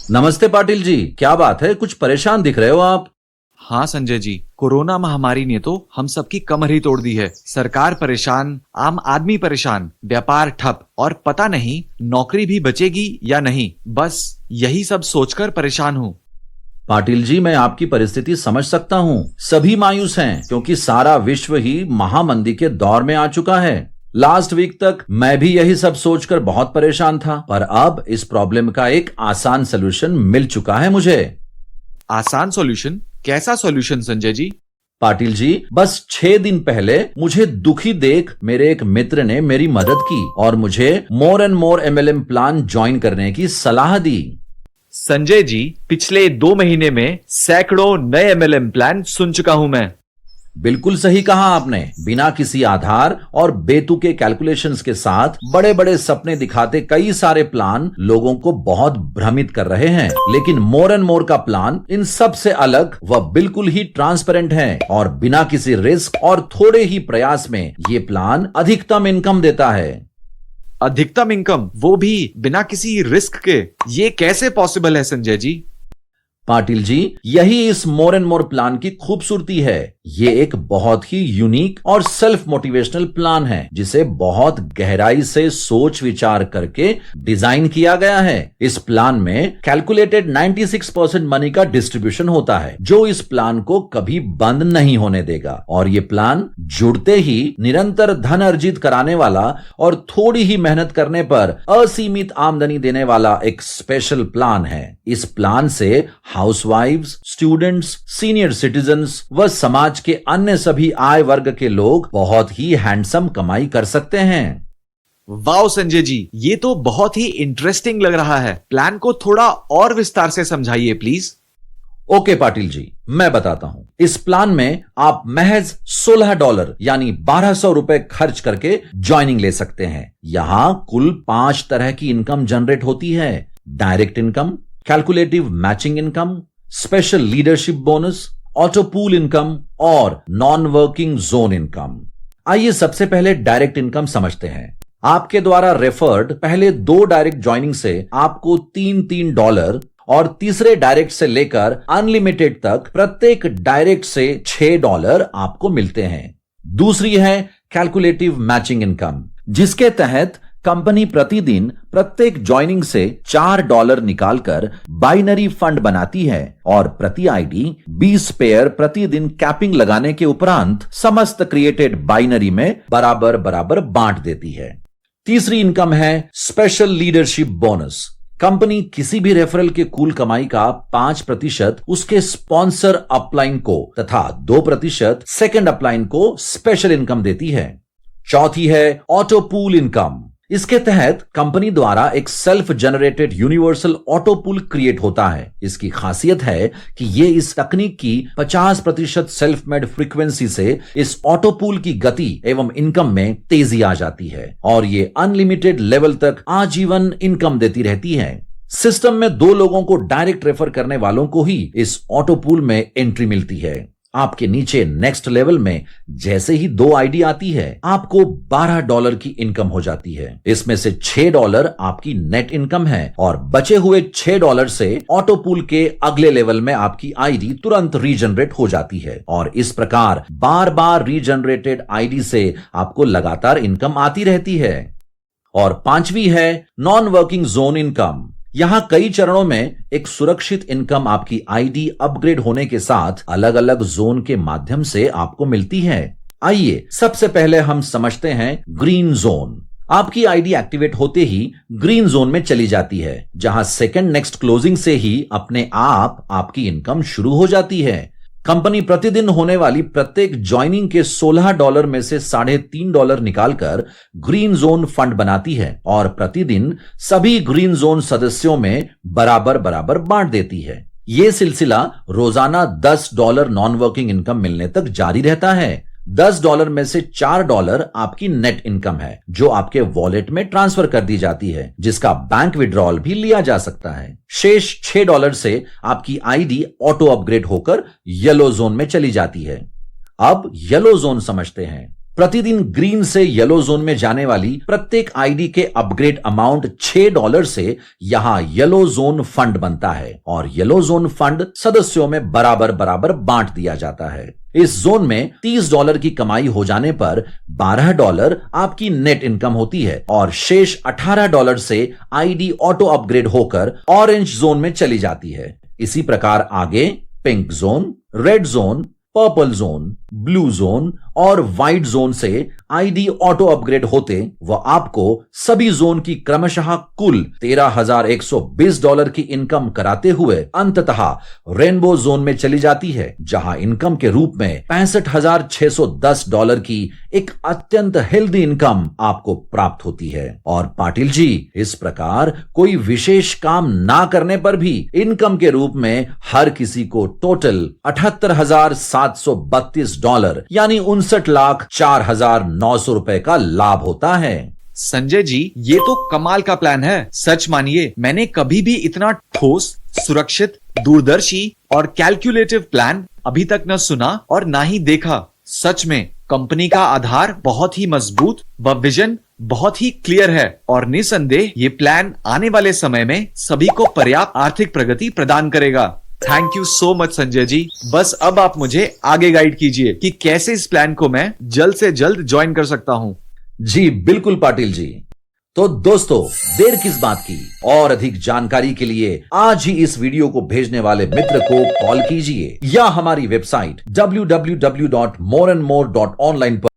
नमस्ते पाटिल जी, क्या बात है? कुछ परेशान दिख रहे हो आप। हाँ संजय जी, कोरोना महामारी ने तो हम सबकी कमर ही तोड़ दी है। सरकार परेशान, आम आदमी परेशान, व्यापार ठप और पता नहीं नौकरी भी बचेगी या नहीं। बस यही सब सोचकर परेशान हूँ। पाटिल जी, मैं आपकी परिस्थिति समझ सकता हूँ। सभी मायूस हैं क्योंकि सारा विश्व ही महामंदी के दौर में आ चुका है। लास्ट वीक तक मैं भी यही सब सोचकर बहुत परेशान था, पर अब इस प्रॉब्लम का एक आसान सोल्यूशन मिल चुका है मुझे। आसान सॉल्यूशन? कैसा सॉल्यूशन संजय जी? पाटिल जी, बस 6 दिन पहले मुझे दुखी देख मेरे एक मित्र ने मेरी मदद की और मुझे more and more MLM plan join करने की सलाह दी। संजय जी, पिछले 2 महीने में सैकड़ों नए एमएलएम प्लान सुन चुका हूं मैं। बिल्कुल सही कहा आपने। बिना किसी आधार और बेतुके कैलकुलेशंस के साथ बड़े बड़े सपने दिखाते कई सारे प्लान लोगों को बहुत भ्रमित कर रहे हैं, लेकिन मोर एंड मोर का प्लान इन सब से अलग व बिल्कुल ही ट्रांसपेरेंट है और बिना किसी रिस्क और थोड़े ही प्रयास में ये प्लान अधिकतम इनकम देता है। अधिकतम इनकम, वो भी बिना किसी रिस्क के? ये कैसे पॉसिबल है संजय जी? पाटिल जी, यही इस मोर एंड मोर प्लान की खूबसूरती है। ये एक बहुत ही यूनिक और सेल्फ मोटिवेशनल प्लान है जिसे बहुत गहराई से सोच विचार करके डिजाइन किया गया है। इस प्लान में कैलकुलेटेड 96% मनी का डिस्ट्रीब्यूशन होता है जो इस प्लान को कभी बंद नहीं होने देगा, और ये प्लान जुड़ते ही निरंतर धन अर्जित कराने वाला और थोड़ी ही मेहनत करने पर असीमित आमदनी देने वाला एक स्पेशल प्लान है। इस प्लान से हाउसवाइव्स, स्टूडेंट्स, सीनियर सिटीजन्स व समाज के अन्य सभी आय वर्ग के लोग बहुत ही हैंडसम कमाई कर सकते हैं। वाओ संजय जी, ये तो बहुत ही इंटरेस्टिंग लग रहा है। प्लान को थोड़ा और विस्तार से समझाइए प्लीज। ओके पाटिल जी, मैं बताता हूं। इस प्लान में आप महज $16 यानी 1200 रुपए खर्च करके ज्वाइनिंग ले सकते हैं। यहां कुल 5 तरह की इनकम जनरेट होती है: direct income, calculative matching income, special leadership bonus, auto pool income और नॉन वर्किंग जोन इनकम। आइए सबसे पहले डायरेक्ट इनकम समझते हैं। आपके द्वारा रेफर्ड पहले 2 डायरेक्ट ज्वाइनिंग से आपको $3 और तीसरे डायरेक्ट से लेकर अनलिमिटेड तक प्रत्येक डायरेक्ट से $6 आपको मिलते हैं। दूसरी है कैलकुलेटिव मैचिंग इनकम, जिसके तहत कंपनी प्रतिदिन प्रत्येक ज्वाइनिंग से $4 निकालकर बाइनरी फंड बनाती है और प्रति आईडी 20 पेयर प्रतिदिन कैपिंग लगाने के उपरांत समस्त क्रिएटेड बाइनरी में बराबर बराबर बांट देती है। तीसरी इनकम है स्पेशल लीडरशिप बोनस। कंपनी किसी भी रेफरल के कुल कमाई का 5% उसके स्पॉन्सर अपलाइन को तथा 2% सेकंड अपलाइन को स्पेशल इनकम देती है। चौथी है ऑटो पूल इनकम। इसके तहत कंपनी द्वारा एक self generated universal auto pool create होता है। इसकी खासियत है कि ये इस तकनीक की 50% सेल्फ मेड फ्रीक्वेंसी से इस ऑटो पूल की गति एवं इनकम में तेजी आ जाती है और ये अनलिमिटेड लेवल तक आजीवन इनकम देती रहती है। सिस्टम में 2 लोगों को डायरेक्ट रेफर करने वालों को ही इस ऑटो पूल में एंट्री मिलती है। आपके नीचे नेक्स्ट लेवल में जैसे ही 2 आईडी आती है, आपको $12 की इनकम हो जाती है। इसमें से $6 आपकी नेट इनकम है और बचे हुए $6 से ऑटो पूल के अगले लेवल में आपकी आईडी तुरंत रीजनरेट हो जाती है और इस प्रकार बार बार रीजनरेटेड आईडी से आपको लगातार इनकम आती रहती है। और 5वीं है नॉन वर्किंग जोन इनकम। यहां कई चरणों में एक सुरक्षित इनकम आपकी आईडी अपग्रेड होने के साथ अलग अलग जोन के माध्यम से आपको मिलती है। आइए सबसे पहले हम समझते हैं ग्रीन जोन। आपकी आईडी एक्टिवेट होते ही ग्रीन जोन में चली जाती है, जहां सेकंड नेक्स्ट क्लोजिंग से ही अपने आप आपकी इनकम शुरू हो जाती है। कंपनी प्रतिदिन होने वाली प्रत्येक ज्वाइनिंग के $16 में से $3.5 निकालकर ग्रीन जोन फंड बनाती है और प्रतिदिन सभी ग्रीन जोन सदस्यों में बराबर बराबर बांट देती है। यह सिलसिला रोजाना $10 नॉन वर्किंग इनकम मिलने तक जारी रहता है। $10 में से $4 आपकी नेट इनकम है जो आपके वॉलेट में ट्रांसफर कर दी जाती है, जिसका बैंक विड्रॉल भी लिया जा सकता है। शेष $6 से आपकी आईडी ऑटो अपग्रेड होकर येलो जोन में चली जाती है। अब येलो जोन समझते हैं। प्रतिदिन ग्रीन से येलो जोन में जाने वाली प्रत्येक आईडी के अपग्रेड अमाउंट $6 से यहां येलो जोन फंड बनता है और येलो जोन फंड सदस्यों में बराबर बराबर बांट दिया जाता है। इस जोन में $30 की कमाई हो जाने पर $12 आपकी नेट इनकम होती है और शेष $18 से आईडी ऑटो अपग्रेड होकर ऑरेंज जोन में चली जाती है। इसी प्रकार आगे pink zone, red zone, purple zone, blue zone और व्हाइट जोन से आईडी ऑटो अपग्रेड होते वह आपको सभी जोन की क्रमशः कुल $13,120 की इनकम कराते हुए अंततः रेनबो जोन में चली जाती है, जहां इनकम के रूप में $65,610 की एक अत्यंत हेल्दी इनकम आपको प्राप्त होती है। और पाटिल जी, इस प्रकार कोई विशेष काम ना करने पर भी इनकम के रूप में हर किसी को टोटल $78,732 यानी $59,04,900 का लाभ होता है। संजय जी, ये तो कमाल का प्लान है। सच मानिए, मैंने कभी भी इतना ठोस, सुरक्षित, दूरदर्शी और कैलकुलेटिव प्लान अभी तक न सुना और ना ही देखा। सच में कंपनी का आधार बहुत ही मजबूत व विजन बहुत ही क्लियर है और निसंदेह ये प्लान आने वाले समय में सभी को पर्याप्त आर्थिक प्रगति प्रदान करेगा। Thank you so much Sanjay ji. बस अब आप मुझे आगे गाइड कीजिए कि कैसे इस प्लान को मैं जल्द से जल्द ज्वाइन कर सकता हूं। जी बिल्कुल पाटिल जी। तो दोस्तों, देर किस बात की, और अधिक जानकारी के लिए आज ही इस वीडियो को भेजने वाले मित्र को कॉल कीजिए या हमारी वेबसाइट www.moreandmore.online पर